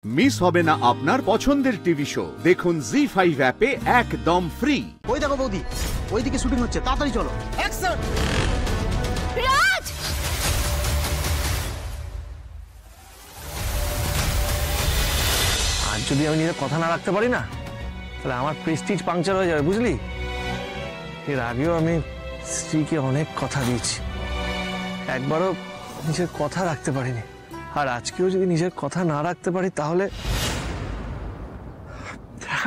Miss হবে না আপনার পছন্দের টিভি শো। দেখুন জি5 অ্যাপে একদম ফ্রি। ওই দেখো বৌদি, ওইদিকে শুটিং হচ্ছে, তাড়াতাড়ি চলো। অ্যাকশন! রাজ! আর যদি আমি নিজের কথা না রাখতে পারি না, তাহলে আমার প্রেস্টিজ পাংচার হয়ে যাবে, বুঝলি? এর আগেও আমি স্ত্রীকে অনেক কথা দিয়েছি, একবারও নিজের কথা রাখতে পারিনি। আর আজকেও যদি নিজের কথা না রাখতে পারি তাহলে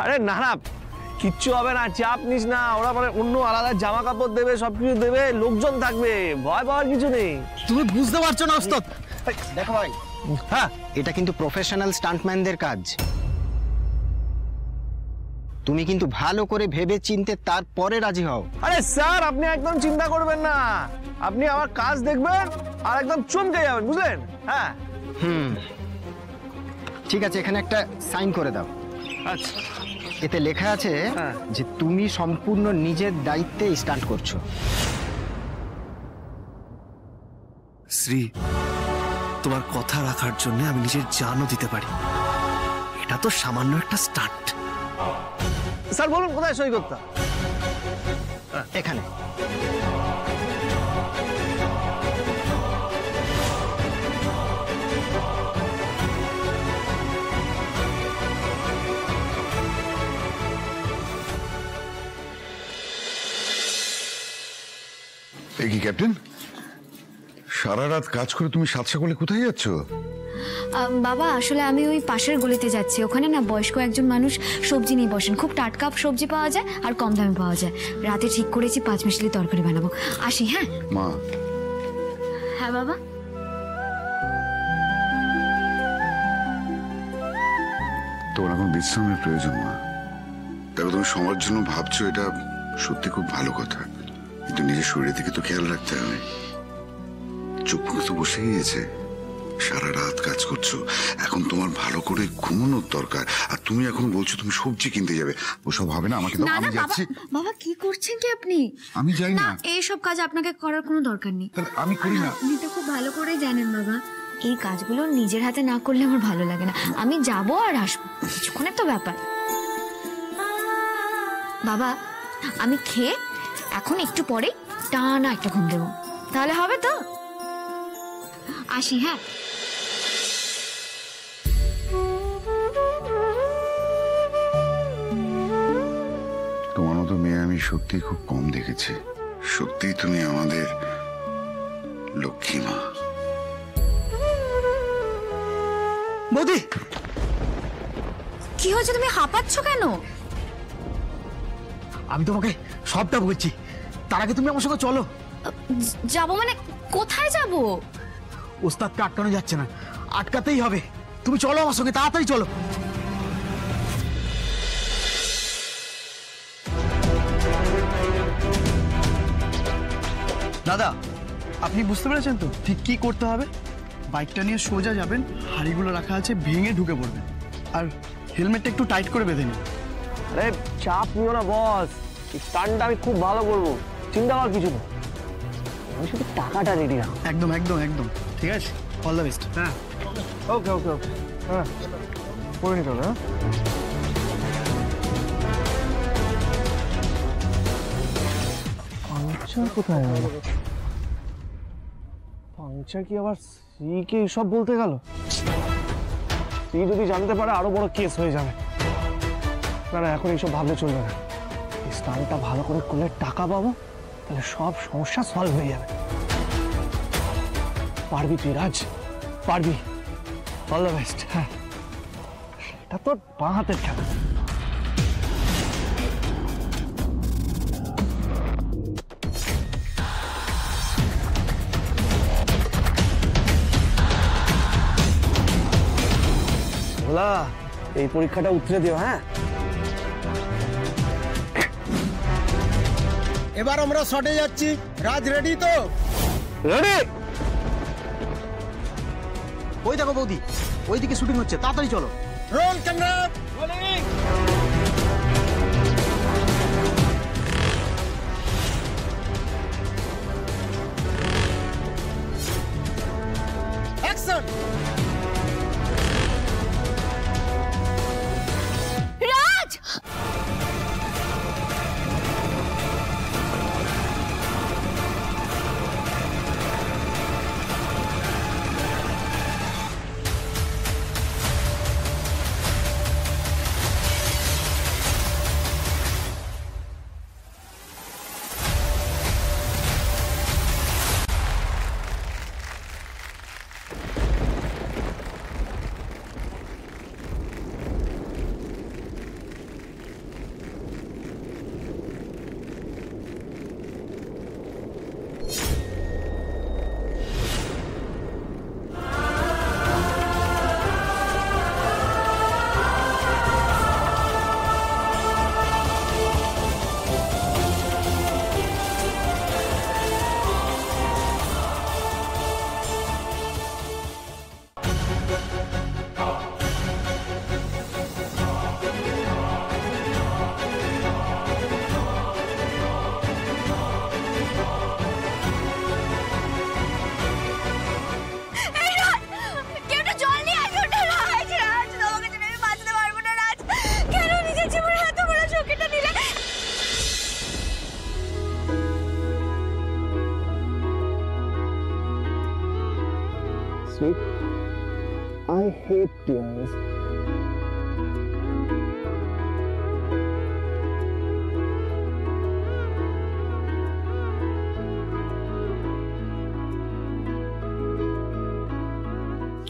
আরে না না, কিচ্ছু হবে না, চাপ নিস না। ওরা মানে অন্য আলাদা জামা কাপড় দেবে, সবকিছু দেবে, লোকজন থাকবে, ভয় পাওয়ার কিছু নেই। তুমি বুঝতে পারছো না ওস্তাদ? দেখো ভাই, হ্যাঁ, এটা কিন্তু প্রফেশনাল স্টান্টম্যানদের কাজ। তুমি কিন্তু ভালো করে ভেবে চিনতে তারপরে রাজি হও। আরে স্যার, আপনি একদম চিন্তা করবেন না, আপনি আমার কাজ দেখবেন আর একদম চমকে যাবেন, বুঝলেন? হ্যাঁ, ঠিক আছে, এখানে একটা সাইন করে দাও। আচ্ছা। এতে লেখা আছে হ্যাঁ। যে তুমি সম্পূর্ণ নিজের দায়িত্বে স্টান্ট করছো। শ্রী, তোমার কথা রাখার জন্য আমি নিজের জানও দিতে পারি। এটা তো সামান্য একটা স্টান্ট। স্যার বলুন, কোথায় সই করতে? এখানে। এই কি ক্যাপ্টেন, সারা রাত কাজ করে তুমি সাত সকালে কোথায় যাচ্ছ? বাবা, আসলে আমি ওই পাশের গলিতে যাচ্ছি। ওখানে না বয়স্ক একজন মানুষ সবজি নিয়ে বসেন। খুব টাটকা সবজি পাওয়া যায় আর কম দামে পাওয়া যায়। রাতে ঠিক করেছি 5 মিশালি তরকারি বানাবো। আসি। হ্যাঁ মা, হ্যাঁ বাবা। তোমার এখন বিশ্রামের প্রয়োজন মা। দেখো, তুমি সবার জন্য ভাবছো, এটা সত্যি খুব ভালো কথা, কিন্তু নিজের শরীরের দিকে তো খেয়াল রাখতে হবে। চুপ করে তো বসে গিয়েছে, সারা রাত কাজ করছো, এখন তোমার ভালো করে ঘুমানোর দরকার। আর তুমি এখন বলছো তুমি সবজি কিনতে যাবে, ওসব হবে না। আমাকে দাও, না আমি না বাবা, যাচ্ছি। বাবা কি করছেন কি আপনি? আমি যাই না। এইসব কাজ আপনাকে করার কোনো দরকার নেই। আমি করি না। আপনি তো খুব ভালো করেই জানেন বাবা, এই কাজগুলো নিজের হাতে না করলে আমার ভালো লাগে না। আমি যাবো আর আসবো, কিছুক্ষণের তো ব্যাপার। বাবা, আমি খেয়ে এখন একটু পরে টানা একটা ঘুম দেবো, তাহলে হবে তো? আসি। হ্যাঁ, তোমার মতো মেয়ে আমি সত্যি খুব কম দেখেছি। সত্যি তুমি আমাদের লক্ষ্মী মা। বৌদি, কি হয়েছে? তুমি হাঁপাচ্ছ কেন? আমি তোমাকে সবটা বলছি, তার আগে তুমি আমার সঙ্গে চলো। যাবো মানে কোথায় যাব? ওস্তাদকে আটকানো যাচ্ছে না, আটকাতেই হবে। তুমি চলো আমার সঙ্গে, তাড়াতাড়ি চলো। দাদা, আপনি বুঝতে পেরেছেন তো ঠিক কি করতে হবে? বাইকটা নিয়ে সোজা যাবেন, হাড়িগুলো রাখা আছে, ভেঙে ঢুকে পড়বেন, আর হেলমেটটা একটু টাইট করে বেঁধে নিন। আরে চাপ নিও না বস, স্টান্টটা আমি খুব ভালো করবো, চিন্তা করার কিছু নেই। আমি শুধু টাকাটা রেডি রাখো। একদম একদম একদম ঠিক আছে, অল দ্য বেস্ট। হ্যাঁ, ওকে ওকে ওকে, হ্যাঁ করে নিতে হবে। হ্যাঁ, পাংচার কোথায় গেল? পাংচার কি আবার শ্রীকে সব বলতে গেল? শ্রী যদি জানতে পারে আরো বড় কেস হয়ে যাবে। না না, এখন এইসব ভাবলে চলবে না। স্টান্টটা ভালো করে করলে টাকা পাবো, তাহলে সব সমস্যা সলভ হয়ে যাবে। পারবি তুই রাজ, পারবি। All the best. হ্যাঁ, এটা তোর বাঁ হাতের খেলা। ভোলা, এই পরীক্ষাটা উতরে দিও। হ্যাঁ, এবার আমরা শটে যাচ্ছি। রাজ রেডি তো? রেডি। ওই দেখো বৌদি, ওইদিকে শুটিং হচ্ছে, তাড়াতাড়ি চলো। Roll camera. অ্যাকশন!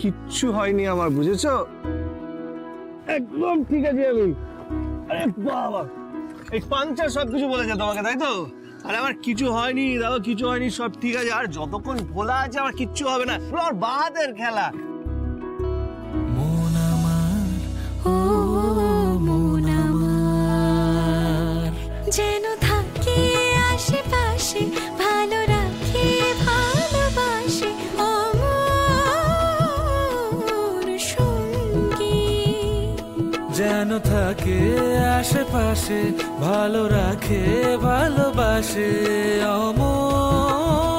কিচ্ছু হয়নি আমার, বুঝেছো? একদম ঠিক আছে আমি। আরে বাবা, এই পাংচার সবকিছু বলেছে তোমাকে, তাই তো? আরে আমার কিছু হয়নি দাদা, কিছু হয়নি, সব ঠিক আছে। আর যতক্ষণ ভোলা আছে আমার কিচ্ছু হবে না, আমার বাহাদের খেলা। মন আমার, ও মন আমার, যেন থাকে আশেপাশে, ভালো রাখে ভালোবাসে, অমর সঙ্গী। যেন থাকে আশেপাশে, ভালো রাখে ভালোবাসে, অমর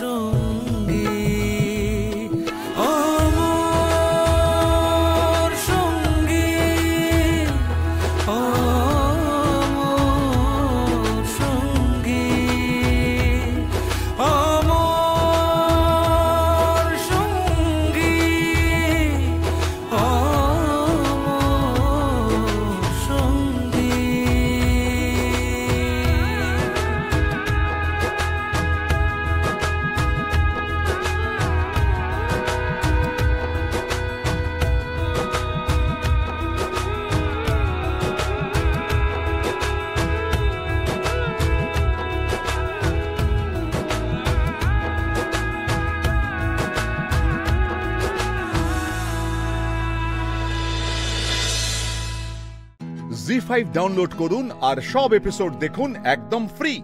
সঙ্গী, অমর সঙ্গী, অমর সঙ্গী, অমর সঙ্গী, অমর সঙ্গী। জি5 ডাউনলোড করুন আর সব এপিসোড দেখুন একদম ফ্রি।